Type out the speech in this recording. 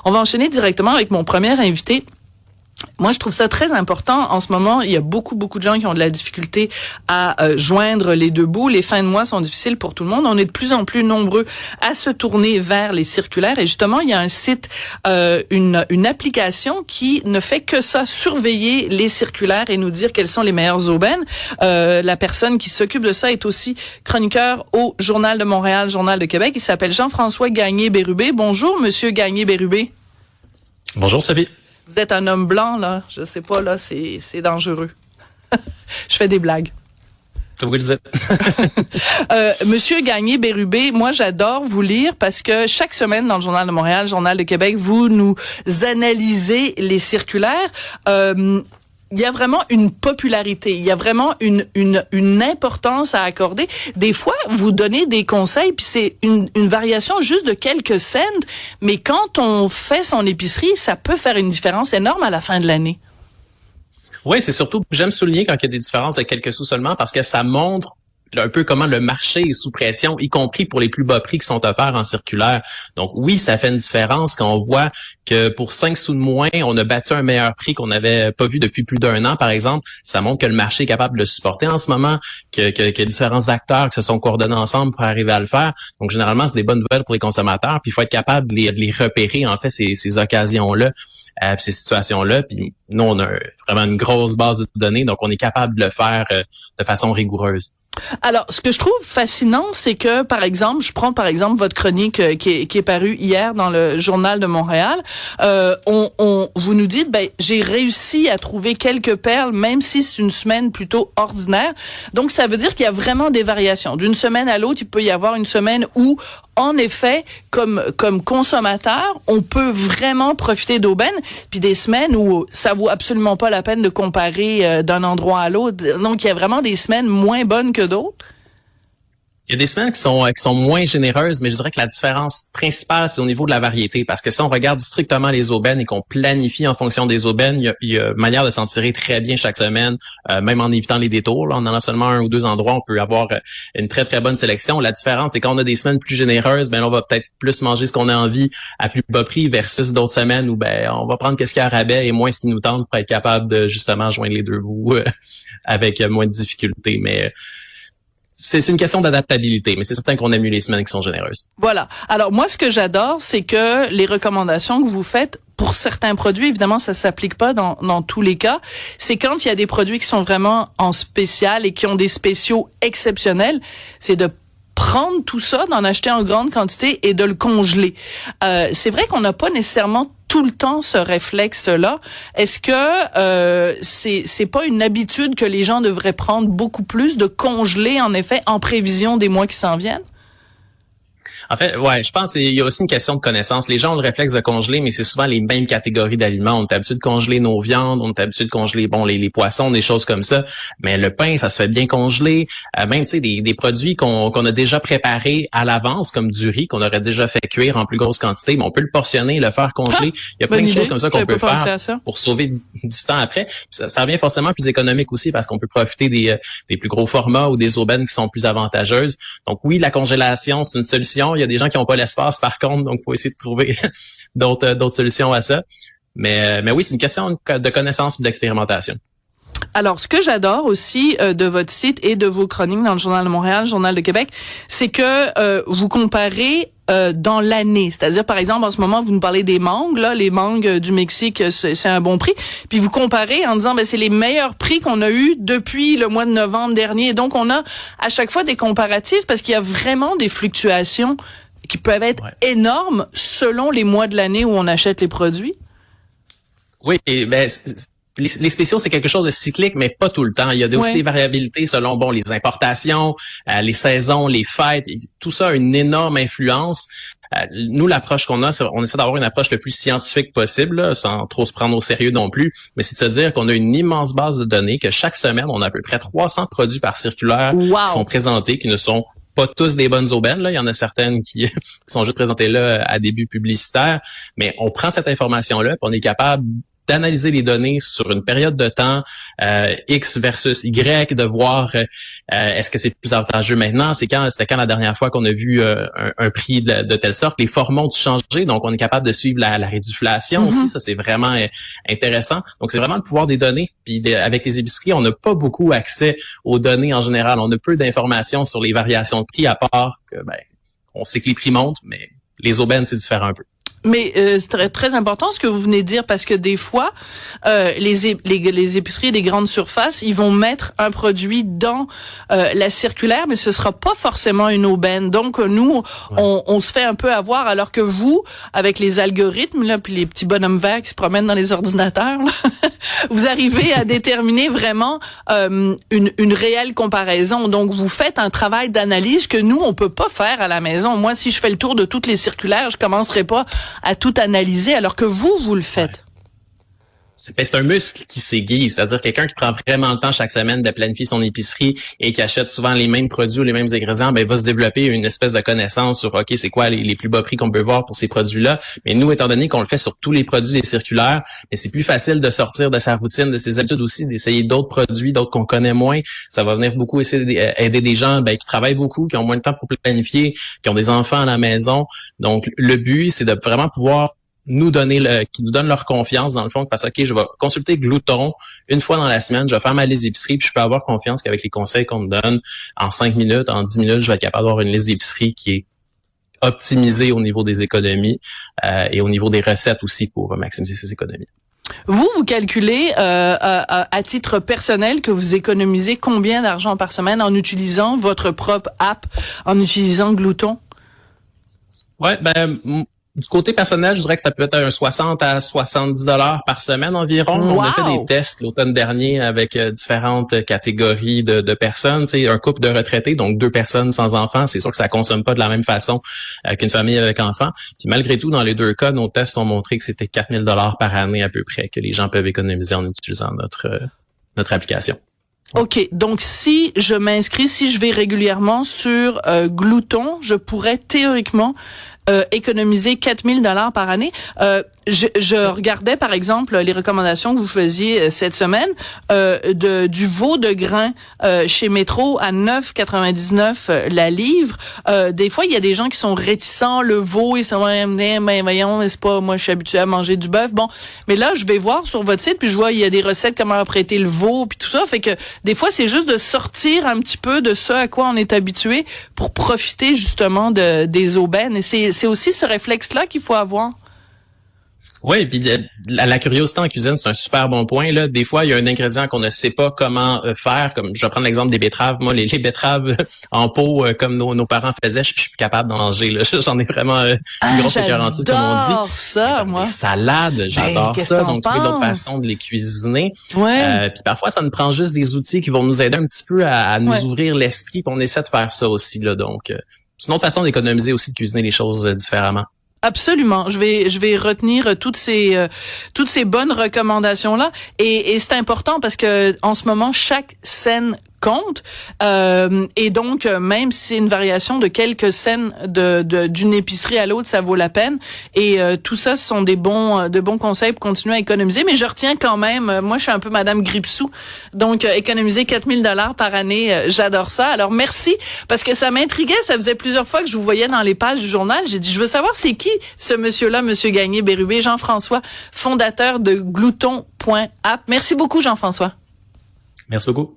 On va enchaîner directement avec mon premier invité. Moi, je trouve ça très important. En ce moment, il y a beaucoup de gens qui ont de la difficulté à joindre les deux bouts. Les fins de mois sont difficiles pour tout le monde. On est de plus en plus nombreux à se tourner vers les circulaires. Et justement, il y a un site, une application qui ne fait que ça, surveiller les circulaires et nous dire quelles sont les meilleures aubaines. La personne qui s'occupe de ça est aussi chroniqueur au Journal de Montréal, Journal de Québec. Il s'appelle Jean-François Gagné-Bérubé. Bonjour, Monsieur Gagné-Bérubé. Bonjour, Sophie. Vous êtes un homme blanc, là. Je sais pas, là, c'est dangereux. Je fais des blagues. Oui, vous êtes. Monsieur Gagné-Bérubé, moi, j'adore vous lire parce que chaque semaine, dans le Journal de Montréal, Journal de Québec, vous nous analysez les circulaires. Il y a vraiment une popularité, il y a vraiment une importance à accorder. Des fois, vous donnez des conseils, puis c'est une variation juste de quelques cents, mais quand on fait son épicerie, ça peut faire une différence énorme à la fin de l'année. Oui, c'est surtout, j'aime souligner quand il y a des différences de quelques sous seulement, parce que ça montre un peu comment le marché est sous pression, y compris pour les plus bas prix qui sont offerts en circulaire. Donc oui, ça fait une différence quand on voit que pour 5 sous de moins, on a battu un meilleur prix qu'on n'avait pas vu depuis plus d'1 an, par exemple. Ça montre que le marché est capable de le supporter en ce moment, qu'il y a différents acteurs qui se sont coordonnés ensemble pour arriver à le faire. Donc généralement, c'est des bonnes nouvelles pour les consommateurs. Puis il faut être capable de les repérer, en fait, ces occasions-là, ces situations-là. Puis nous, on a vraiment une grosse base de données, donc on est capable de le faire de façon rigoureuse. Alors, ce que je trouve fascinant, c'est que, par exemple, je prends par exemple votre chronique qui est parue hier dans le Journal de Montréal. Vous nous dites, j'ai réussi à trouver quelques perles, même si c'est une semaine plutôt ordinaire. Donc, ça veut dire qu'il y a vraiment des variations. D'une semaine à l'autre, il peut y avoir une semaine où, en effet, comme consommateur, on peut vraiment profiter d'aubaine, puis des semaines où ça vaut absolument pas la peine de comparer d'un endroit à l'autre. Donc, il y a vraiment des semaines moins bonnes que d'autres. Il y a des semaines qui sont moins généreuses, mais je dirais que la différence principale, c'est au niveau de la variété. Parce que si on regarde strictement les aubaines et qu'on planifie en fonction des aubaines, il y a manière de s'en tirer très bien chaque semaine, même en évitant les détours. Là, en allant seulement un ou deux endroits, on peut avoir une très, très bonne sélection. La différence, c'est quand on a des semaines plus généreuses, là, on va peut-être plus manger ce qu'on a envie à plus bas prix versus d'autres semaines où on va prendre qu'est-ce qu'il y a à rabais et moins ce qui nous tente pour être capable de justement joindre les deux bouts avec moins de difficultés. Mais c'est une question d'adaptabilité, mais c'est certain qu'on aime mieux les semaines qui sont généreuses. Voilà. Alors moi, ce que j'adore, c'est que les recommandations que vous faites pour certains produits, évidemment, ça s'applique pas dans tous les cas, c'est quand il y a des produits qui sont vraiment en spécial et qui ont des spéciaux exceptionnels, c'est de prendre tout ça, d'en acheter en grande quantité et de le congeler. C'est vrai qu'on n'a pas nécessairement tout le temps ce réflexe-là. Est-ce que c'est pas une habitude que les gens devraient prendre beaucoup plus, de congeler, en effet, en prévision des mois qui s'en viennent? En fait, ouais, je pense qu'il y a aussi une question de connaissance. Les gens ont le réflexe de congeler, mais c'est souvent les mêmes catégories d'aliments. On est habitué de congeler nos viandes, on est habitué de congeler les poissons, des choses comme ça. Mais le pain, ça se fait bien congeler. Même, tu sais, des produits qu'on a déjà préparés à l'avance, comme du riz, qu'on aurait déjà fait cuire en plus grosse quantité, mais on peut le portionner, le faire congeler. Il y a plein de choses comme ça qu'on peut faire pour sauver du temps après. Ça revient forcément plus économique aussi parce qu'on peut profiter des plus gros formats ou des aubaines qui sont plus avantageuses. Donc oui, la congélation, c'est une solution. Il y a des gens qui n'ont pas l'espace, par contre, donc il faut essayer de trouver d'autres solutions à ça. Mais oui, c'est une question de connaissance et d'expérimentation. Alors, ce que j'adore aussi de votre site et de vos chroniques dans le Journal de Montréal, le Journal de Québec, c'est que vous comparez dans l'année. C'est-à-dire, par exemple, en ce moment, vous nous parlez des mangues, là, les mangues du Mexique, c'est un bon prix. Puis vous comparez en disant, c'est les meilleurs prix qu'on a eu depuis le mois de novembre dernier. Donc, on a à chaque fois des comparatifs parce qu'il y a vraiment des fluctuations qui peuvent être énormes selon les mois de l'année où on achète les produits. Oui, et les spéciaux, c'est quelque chose de cyclique, mais pas tout le temps. Il y a aussi des variabilités selon les importations, les saisons, les fêtes. Tout ça a une énorme influence. Nous, l'approche qu'on a, on essaie d'avoir une approche le plus scientifique possible, là, sans trop se prendre au sérieux non plus. Mais c'est de se dire qu'on a une immense base de données, que chaque semaine, on a à peu près 300 produits par circulaire qui sont présentés, qui ne sont pas tous des bonnes aubaines. Là. Il y en a certaines qui sont juste présentées là à début publicitaire. Mais on prend cette information-là, puis on est capable d'analyser les données sur une période de temps X versus Y, de voir est-ce que c'est plus avantageux maintenant, c'était quand la dernière fois qu'on a vu un prix de telle sorte. Les formats ont changé, donc on est capable de suivre la réduflation aussi. Ça, c'est vraiment intéressant. Donc, c'est vraiment le pouvoir des données. Puis avec les épiceries, on n'a pas beaucoup accès aux données en général. On a peu d'informations sur les variations de prix, à part que on sait que les prix montent, mais les aubaines, c'est différent un peu. Mais c'est très, très important ce que vous venez de dire, parce que des fois, les épiceries des grandes surfaces, ils vont mettre un produit dans la circulaire, mais ce sera pas forcément une aubaine. Donc nous, on se fait un peu avoir, alors que vous, avec les algorithmes là, puis les petits bonhommes verts qui se promènent dans les ordinateurs, là, vous arrivez à déterminer vraiment une réelle comparaison. Donc vous faites un travail d'analyse que nous, on peut pas faire à la maison. Moi, si je fais le tour de toutes les circulaires, je commencerai pas à tout analyser, alors que vous le faites. Ben, c'est un muscle qui s'aiguise, c'est-à-dire quelqu'un qui prend vraiment le temps chaque semaine de planifier son épicerie et qui achète souvent les mêmes produits ou les mêmes ingrédients, ben, va se développer une espèce de connaissance sur, OK, c'est quoi les plus bas prix qu'on peut voir pour ces produits-là. Mais nous, étant donné qu'on le fait sur tous les produits des circulaires, mais c'est plus facile de sortir de sa routine, de ses habitudes aussi, d'essayer d'autres produits, d'autres qu'on connaît moins. Ça va venir beaucoup essayer d'aider des gens qui travaillent beaucoup, qui ont moins de temps pour planifier, qui ont des enfants à la maison. Donc, le but, c'est de vraiment pouvoir qui nous donnent leur confiance, dans le fond, qui fassent, OK, je vais consulter Glouton une fois dans la semaine, je vais faire ma liste d'épicerie, puis je peux avoir confiance qu'avec les conseils qu'on me donne, en 5 minutes, en 10 minutes, je vais être capable d'avoir une liste d'épicerie qui est optimisée au niveau des économies et au niveau des recettes aussi pour maximiser ces économies. Vous calculez à titre personnel que vous économisez combien d'argent par semaine en utilisant votre propre app, en utilisant Glouton? Ouais, du côté personnel, je dirais que ça peut être un 60 à 70 $ par semaine environ. Wow! On a fait des tests l'automne dernier avec différentes catégories de personnes. Tu sais, un couple de retraités, donc 2 personnes sans enfants, c'est sûr que ça consomme pas de la même façon qu'une famille avec enfants. Puis malgré tout, dans les 2 cas, nos tests ont montré que c'était 4 000 $ par année à peu près que les gens peuvent économiser en utilisant notre application. OK. Donc, si je m'inscris, si je vais régulièrement sur Glouton, je pourrais théoriquement économiser 4 000 $ par année. Je regardais, par exemple, les recommandations que vous faisiez cette semaine du veau de grain chez Métro à 9,99 la livre. Des fois, il y a des gens qui sont réticents. Le veau, ils sont voyons, c'est pas, moi, je suis habituée à manger du bœuf. Bon, mais là, je vais voir sur votre site, puis je vois, il y a des recettes, comment apprêter le veau, puis tout ça. Fait que des fois, c'est juste de sortir un petit peu de ce à quoi on est habitué pour profiter justement des aubaines. Et c'est aussi ce réflexe-là qu'il faut avoir. Oui, puis la curiosité en cuisine, c'est un super bon point. Là, des fois, il y a un ingrédient qu'on ne sait pas comment faire. Comme je vais prendre l'exemple des betteraves. Moi, les betteraves en pot, comme nos parents faisaient, je suis plus capable d'en manger. Là. J'en ai vraiment une grosse écœurantite, tout le monde dit. J'adore ça, moi. Les salades, j'adore ça. Donc, trouver d'autres façons de les cuisiner. Ouais. Puis parfois, ça nous prend juste des outils qui vont nous aider un petit peu à nous ouvrir l'esprit. Puis on essaie de faire ça aussi. Là, donc, c'est une autre façon d'économiser aussi, de cuisiner les choses différemment. Absolument. Je vais retenir toutes ces bonnes recommandations là, et c'est important parce que en ce moment chaque scène compte, et donc même si c'est une variation de quelques cents d'une épicerie à l'autre, ça vaut la peine. Et tout ça, ce sont de bons conseils pour continuer à économiser. Mais je retiens quand même, moi je suis un peu Madame Gripsou, donc économiser 4 000 $ par année, j'adore ça. Alors merci, parce que ça m'intriguait, ça faisait plusieurs fois que je vous voyais dans les pages du journal. J'ai dit, je veux savoir c'est qui ce monsieur-là, Monsieur Gagné-Bérubé, Jean-François, fondateur de Glouton.app. Merci beaucoup Jean-François. Merci beaucoup.